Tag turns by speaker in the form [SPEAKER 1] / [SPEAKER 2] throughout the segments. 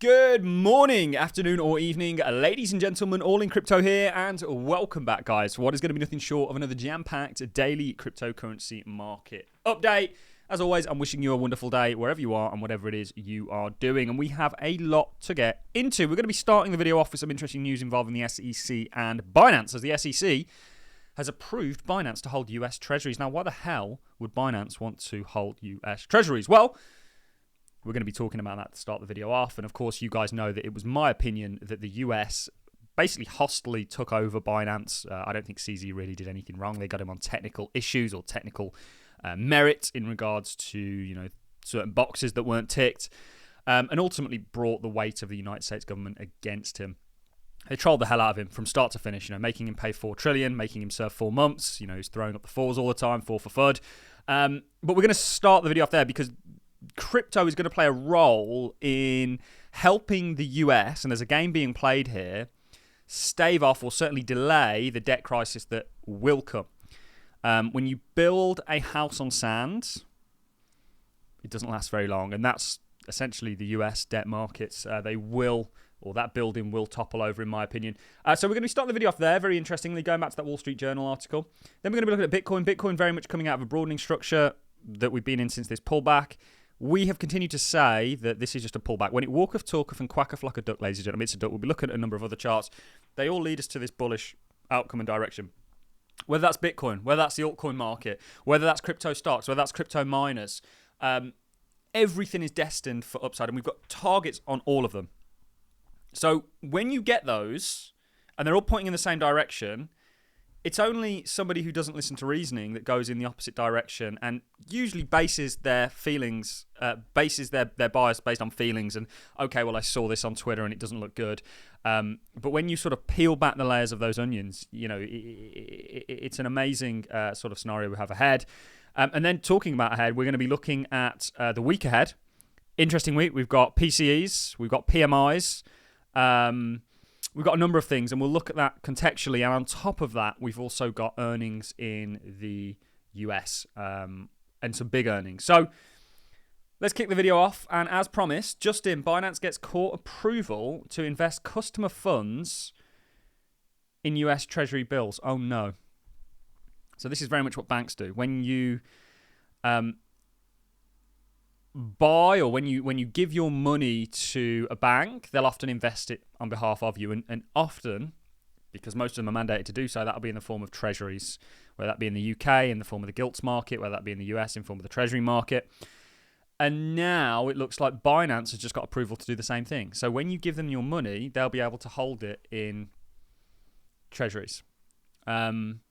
[SPEAKER 1] Good morning, afternoon, or evening, ladies and gentlemen. Allincrypto here, and welcome back, guys, for what is going to be nothing short of another jam-packed daily cryptocurrency market update. As always, I'm wishing you a wonderful day wherever you are and whatever it is you are doing. And we have a lot to get into. We're going to be starting the video off with some interesting news involving the SEC and Binance, as the SEC has approved Binance to hold US Treasuries. Now, why the hell would Binance want to hold US Treasuries? Well, we're going to be talking about that to start the video off. And of course, you guys know that it was my opinion that the US basically hostily took over Binance. I don't think CZ really did anything wrong. They got him on technical issues or technical merit in regards to, certain boxes that weren't ticked, and ultimately brought the weight of the United States government against him. They trolled the hell out of him from start to finish, making him pay $4 trillion, making him serve 4 months. He's throwing up the fours all the time, 4 for FUD. But we're going to start the video off there because crypto is going to play a role in helping the US, and there's a game being played here, stave off or certainly delay the debt crisis that will come. When you build a house on sand, it doesn't last very long, and that's essentially the US debt markets. That building will topple over, in my opinion. So we're going to start the video off there, very interestingly, going back to that Wall Street Journal article. Then we're going to be looking at Bitcoin. Bitcoin very much coming out of a broadening structure that we've been in since this pullback. We have continued to say that this is just a pullback. When it walketh, talketh, and quacketh like a duck, ladies and gentlemen, it's a duck. We'll be looking at a number of other charts. They all lead us to this bullish outcome and direction. Whether that's Bitcoin, whether that's the altcoin market, whether that's crypto stocks, whether that's crypto miners, everything is destined for upside, and we've got targets on all of them. So when you get those, and they're all pointing in the same direction, it's only somebody who doesn't listen to reasoning that goes in the opposite direction and usually bases their feelings, bases their bias based on feelings. And, okay, well, I saw this on Twitter and it doesn't look good. But when you sort of peel back the layers of those onions, it's an amazing sort of scenario we have ahead. And then talking about ahead, we're going to be looking at the week ahead. Interesting week. We've got PCEs, we've got PMIs, we've got a number of things, and we'll look at that contextually. And on top of that, we've also got earnings in the US, and some big earnings. So let's kick the video off. And as promised, just in, Binance gets court approval to invest customer funds in US Treasury bills. Oh, no. So this is very much what banks do. When you buy, or when you give your money to a bank, they'll often invest it on behalf of you, and often, because most of them are mandated to do so, that'll be in the form of treasuries, whether that be in the UK in the form of the gilts market, whether that be in the US in the form of the treasury market. And now it looks like Binance has just got approval to do the same thing. So when you give them your money, they'll be able to hold it in treasuries. I'm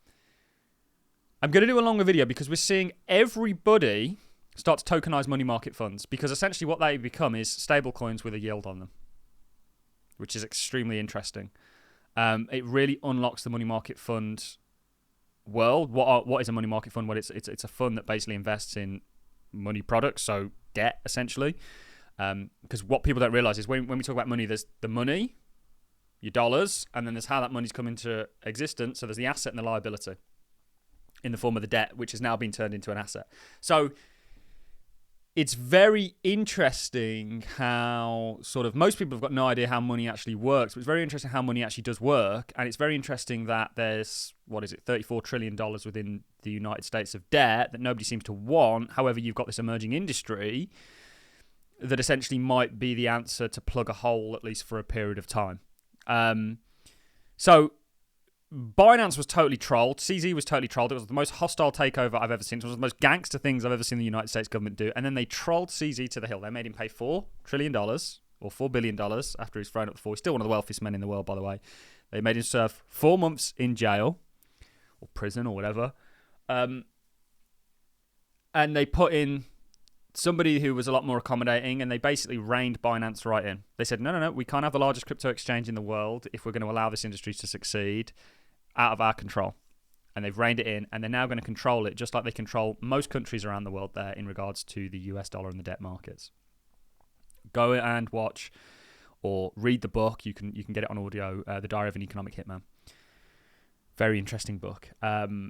[SPEAKER 1] going to do a longer video because we're seeing everybody start to tokenize money market funds, because essentially what they become is stable coins with a yield on them, which is extremely interesting. It really unlocks the money market fund world. What is a money market fund? Well, it's a fund that basically invests in money products, so debt, essentially. Because what people don't realize is when we talk about money, there's the money, your dollars, and then there's how that money's come into existence. So there's the asset and the liability in the form of the debt, which has now been turned into an asset. So it's very interesting how sort of most people have got no idea how money actually works, but it's very interesting how money actually does work. And it's very interesting that there's, $34 trillion within the United States of debt that nobody seems to want. However, you've got this emerging industry that essentially might be the answer to plug a hole, at least for a period of time. So Binance was totally trolled. CZ was totally trolled. It was the most hostile takeover I've ever seen. It was the most gangster things I've ever seen the United States government do. And then they trolled CZ to the hill. They made him pay $4 trillion or $4 billion after he's thrown up the floor. He's still one of the wealthiest men in the world, by the way. They made him serve 4 months in jail or prison or whatever. And they put in somebody who was a lot more accommodating, and they basically reined Binance right in. They said, no, we can't have the largest crypto exchange in the world if we're going to allow this industry to succeed, out of our control. And they've reined it in, and they're now going to control it just like they control most countries around the world there in regards to the US dollar and the debt markets. Go and watch or read the book. You can get it on audio, The Diary of an Economic Hitman. Very interesting book.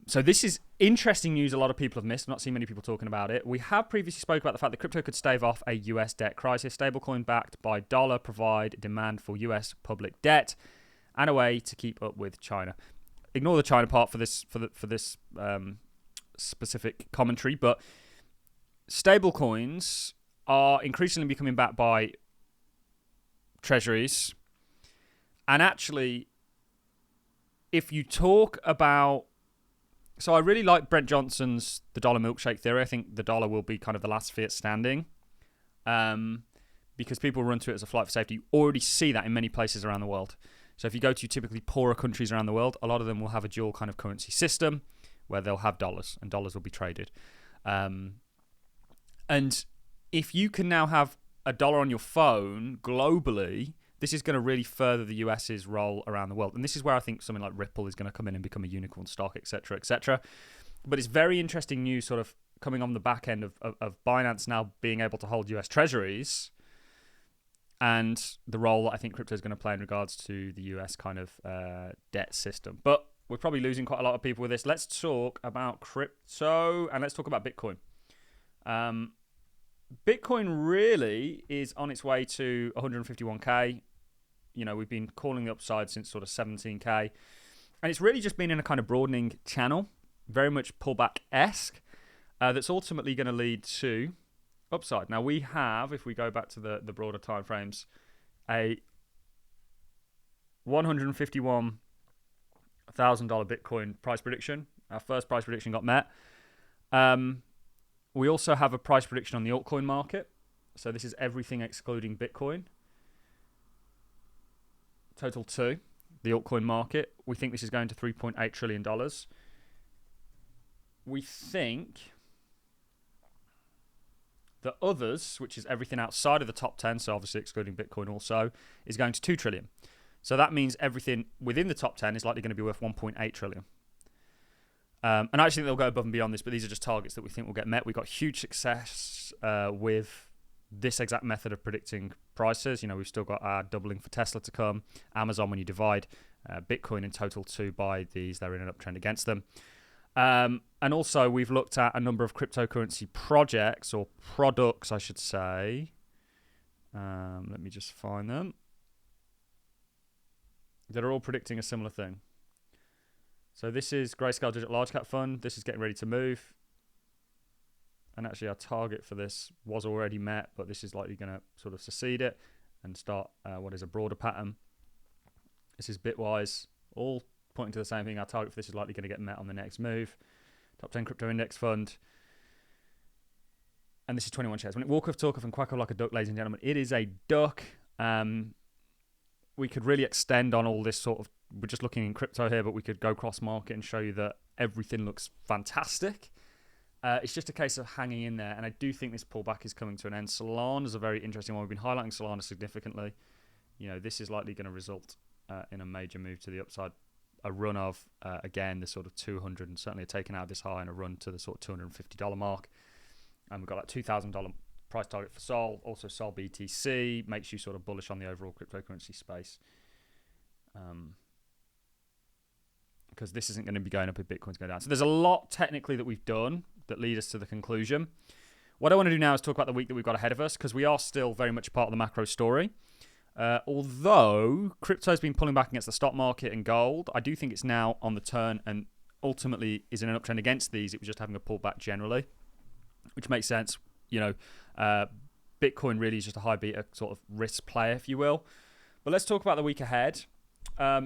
[SPEAKER 1] So this is interesting news a lot of people have missed. I've not seen many people talking about it. We have previously spoke about the fact that crypto could stave off a US debt crisis. Stablecoin backed by dollar provide demand for US public debt and a way to keep up with China. Ignore the China part for this specific commentary, but stablecoins are increasingly becoming backed by treasuries, and actually, if you talk about, so I really like Brent Johnson's the dollar milkshake theory. I think the dollar will be kind of the last fiat standing, because people run to it as a flight for safety. You already see that in many places around the world. So if you go to typically poorer countries around the world, a lot of them will have a dual kind of currency system where they'll have dollars and dollars will be traded. And if you can now have a dollar on your phone globally, this is going to really further the US's role around the world. And this is where I think something like Ripple is going to come in and become a unicorn stock, etc., etc. But it's very interesting news sort of coming on the back end of Binance now being able to hold US treasuries and the role that I think crypto is going to play in regards to the US kind of debt system. But we're probably losing quite a lot of people with this. Let's talk about crypto and let's talk about Bitcoin. Bitcoin really is on its way to 151k. You know, we've been calling the upside since sort of 17k. And it's really just been in a kind of broadening channel, very much pullback-esque, that's ultimately going to lead to upside. Now, we have, if we go back to the broader timeframes, a $151,000 Bitcoin price prediction. Our first price prediction got met. We also have a price prediction on the altcoin market. So this is everything excluding Bitcoin. Total 2, the altcoin market. We think this is going to $3.8 trillion. We think the others, which is everything outside of the top 10, so obviously excluding Bitcoin also, is going to 2 trillion. So that means everything within the top 10 is likely going to be worth 1.8 trillion. And I actually think they'll go above and beyond this, but these are just targets that we think will get met. We've got huge success with this exact method of predicting prices. You know, we've still got our doubling for Tesla to come. Amazon, when you divide Bitcoin in total 2 by these, they're in an uptrend against them. And also, we've looked at a number of cryptocurrency projects, or products, I should say. Let me just find them. That are all predicting a similar thing. So this is Grayscale Digital Large Cap Fund. This is getting ready to move. And actually our target for this was already met, but this is likely going to sort of succeed it and start what is a broader pattern. This is Bitwise, all pointing to the same thing. Our target for this is likely going to get met on the next move. Top 10 Crypto Index Fund. And this is 21 shares. When it walk off, talk off, and quack off like a duck, ladies and gentlemen, it is a duck. We could really extend on all this sort of, we're just looking in crypto here, but we could go cross market and show you that everything looks fantastic. It's just a case of hanging in there, and I do think this pullback is coming to an end. Solana is a very interesting one. We've been highlighting Solana significantly. You know, this is likely going to result in a major move to the upside. A run of, again, the sort of 200, and certainly taken out of this high and a run to the sort of $250 mark. And we've got that $2,000 price target for Sol. Also, Sol BTC makes you sort of bullish on the overall cryptocurrency space. Because this isn't going to be going up if Bitcoin's going down. So there's a lot technically that we've done that lead us to the conclusion. What I want to do now is talk about the week that we've got ahead of us, because we are still very much part of the macro story. Although crypto's been pulling back against the stock market and gold, I do think it's now on the turn and ultimately is in an uptrend against these. It was just having a pullback generally, which makes sense. You know, Bitcoin really is just a high beta sort of risk play, if you will. But let's talk about the week ahead.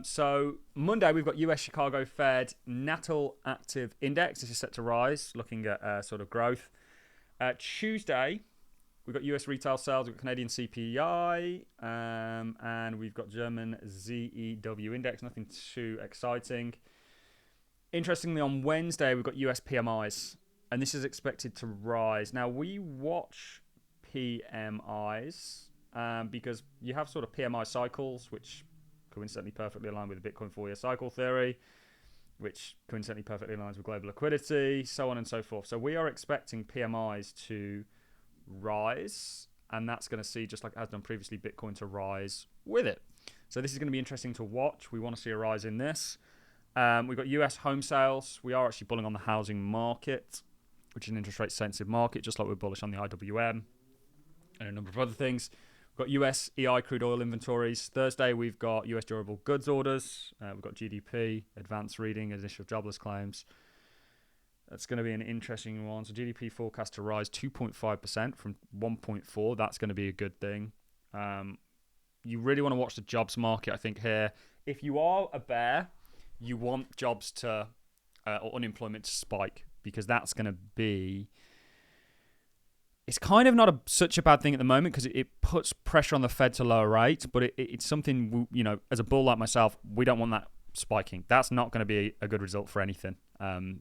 [SPEAKER 1] So Monday, we've got US Chicago Fed Natal Active Index. This is set to rise, looking at sort of growth. Tuesday, we've got US retail sales, we've got Canadian CPI, and we've got German ZEW Index. Nothing too exciting. Interestingly, on Wednesday, we've got US PMIs, and this is expected to rise. Now, we watch PMIs because you have sort of PMI cycles, which coincidentally perfectly aligned with the Bitcoin 4-year cycle theory, which coincidentally perfectly aligns with global liquidity, so on and so forth. So we are expecting PMIs to rise, and that's going to see, just like it has done previously, Bitcoin to rise with it. So this is going to be interesting to watch. We want to see a rise in this. We've got US home sales. We are actually bulling on the housing market, which is an interest rate sensitive market, just like we're bullish on the IWM and a number of other things. We've got US EI crude oil inventories. Thursday, we've got US durable goods orders. We've got GDP, advanced reading, initial jobless claims. That's going to be an interesting one. So GDP forecast to rise 2.5% from 1.4. That's going to be a good thing. You really want to watch the jobs market, I think, here. If you are a bear, you want jobs to, or unemployment to spike, because that's going to be, it's kind of not such a bad thing at the moment because it puts pressure on the Fed to lower rates, but it's something, as a bull like myself, we don't want that spiking. That's not going to be a good result for anything. And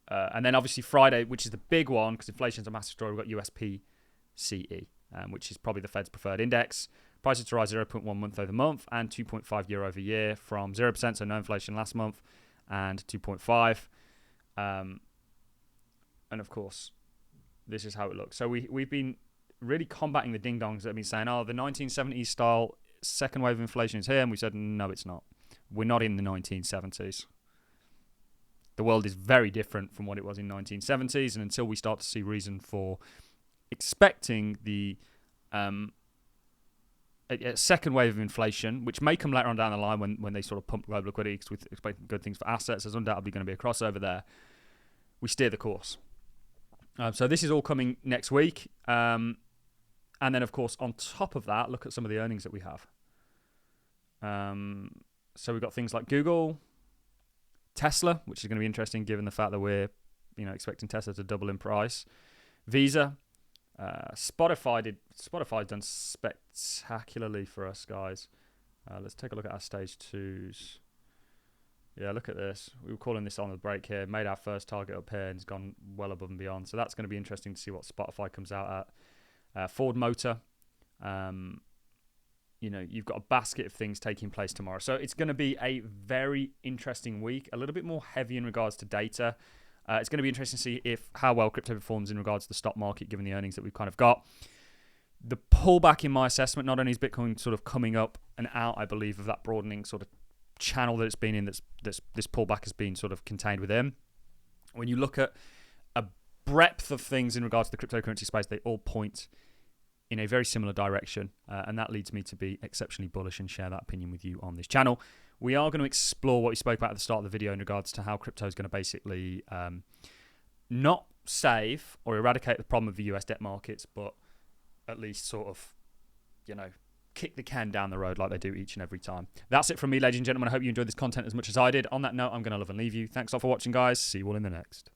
[SPEAKER 1] then obviously Friday, which is the big one, because inflation's a massive story, we've got USPCE, which is probably the Fed's preferred index. Prices to rise 0.1 month over month and 2.5 year over year from 0%, so no inflation last month, and 2.5. And of course, this is how it looks. So we've been really combating the ding-dongs that have been saying, the 1970s style second wave of inflation is here, and we said, no, it's not. We're not in the 1970s. The world is very different from what it was in 1970s, and until we start to see reason for expecting the a second wave of inflation, which may come later on down the line when they sort of pump global liquidity, because we're expecting good things for assets, there's undoubtedly going to be a crossover there. We steer the course. So this is all coming next week. And then, of course, on top of that, look at some of the earnings that we have. So we've got things like Google, Tesla, which is going to be interesting given the fact that we're expecting Tesla to double in price. Visa, Spotify done spectacularly for us, guys. Let's take a look at our stage 2s. Yeah, look at this. We were calling this on the break here. Made our first target up here and it's gone well above and beyond. So that's going to be interesting to see what Spotify comes out at. Ford Motor. You've got a basket of things taking place tomorrow. So it's going to be a very interesting week. A little bit more heavy in regards to data. It's going to be interesting to see how well crypto performs in regards to the stock market, given the earnings that we've kind of got. The pullback in my assessment, not only is Bitcoin sort of coming up and out, I believe, of that broadening sort of channel that it's been in, this pullback has been sort of contained within. When you look at a breadth of things in regards to the cryptocurrency space, they all point in a very similar direction, and that leads me to be exceptionally bullish and share that opinion with you on this channel. We are going to explore what we spoke about at the start of the video in regards to how crypto is going to basically not save or eradicate the problem of the US debt markets, but at least sort of, kick the can down the road like they do each and every time. That's it from me, ladies and gentlemen. I hope you enjoyed this content as much as I did. On that note, I'm going to love and leave you. Thanks a lot for watching, guys. See you all in the next.